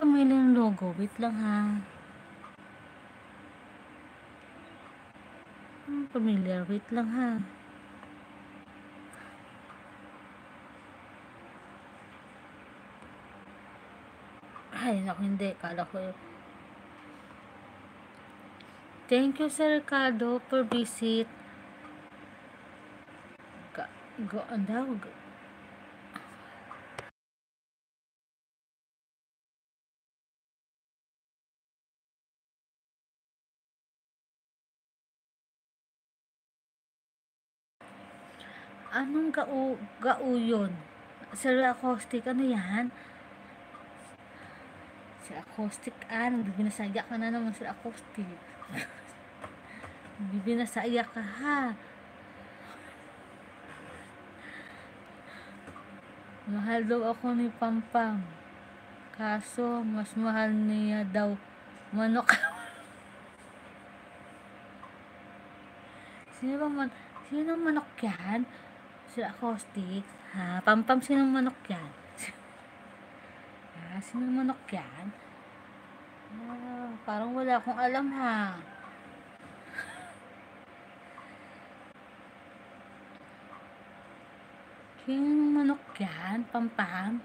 pumili ng logo. Wait lang ha. Familiar. Wait lang ha. Ay, naku, hindi. Kala ko. Thank you, Sir Ricardo, for visit. Andaw. Anong gau yun? Sir Acoustic, ano yan? Sir Acoustic, nagbibinasaya ka na naman, Sir Acoustic. Nagbibinasaya ka, ha? Mahal daw ako ni Pampam. Kaso, mas mahal niya daw manok. Sino manok yan? Sir Acoustic, ha? Pampam, sino manok yan? Ha? Sino manok yan? Parang wala akong alam, ha? Sino manok yan? Pampam?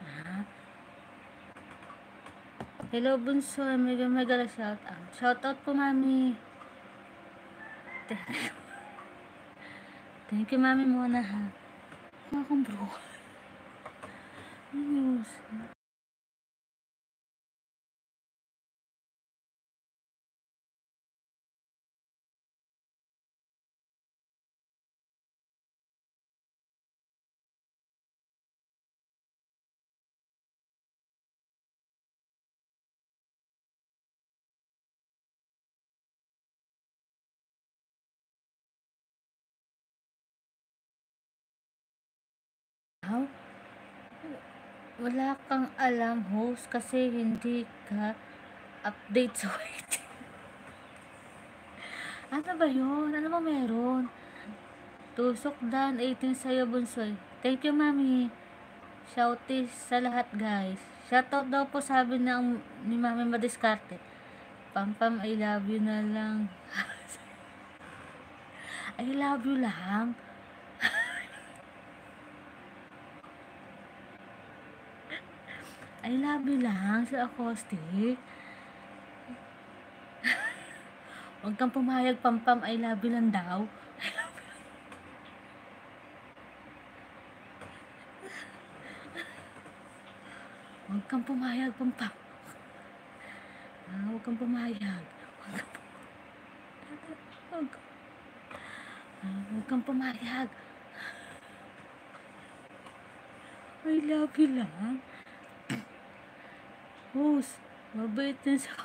Ha? Hello, Bunso. Mega shout out. Shout out po, Mami. Thank you, Mami muna, ha? Mga kong bro. News. Wala kang alam, host, kasi hindi ka update sa waiting. Ano ba yun? Ano ba meron? Tusok Dan, 18 sa'yo, Bunsoy. Thank you, Mami. Shouties sa lahat, guys. Shoutout daw po, sabi ni Mami Madiskarte. Pampam, I love you na lang. I love you lang. I love you lang sa Acoustic. Huwag kang pumayag, Pampam. I love you lang daw. Huwag kang pumayag, Pampam. Huwag kang pumayag. Huwag kang pumayag. I love you lang. Host, mabait din sa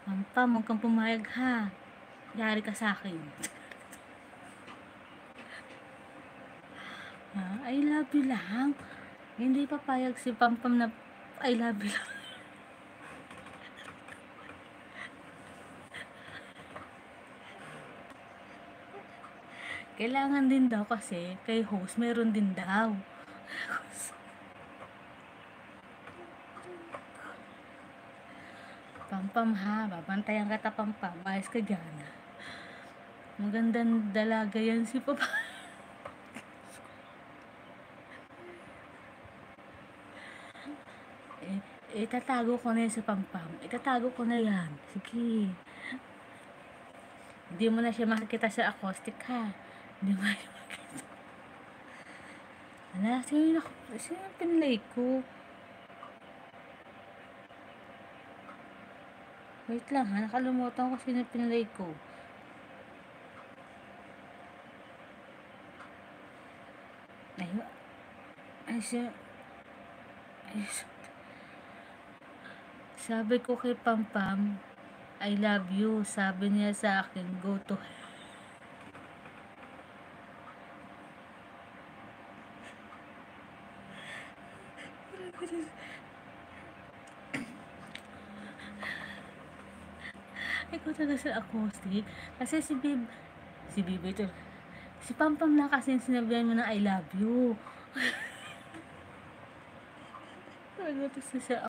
Pampam. Huwag kang pumayag, ha. Yari ka sa akin. I love you lang. Hindi papayag si Pampam na I love you lang. Kailangan din daw kasi kay host meron din daw. Pampam, ha, babantayan ka, Pampam. Ayos ka dyan. Magandang dalaga yan si Papa. Itatago ko na yan sa Pampam. Itatago ko na yan. Sige. Hindi mo na siya makikita sa Acoustic, ha. Hindi mo na siya makikita. Ala, sino yung pinlay ko? Wait lang, ha. Nakalimutan ko sino yung pinlay ko. Sabi ko kay Pampam, I love you. Sabi niya sa akin, go to hell. Ikaw talaga sa Acoustic. Kasi si Pampam lang kasi sinabihan mo na I love you. Talaga to sa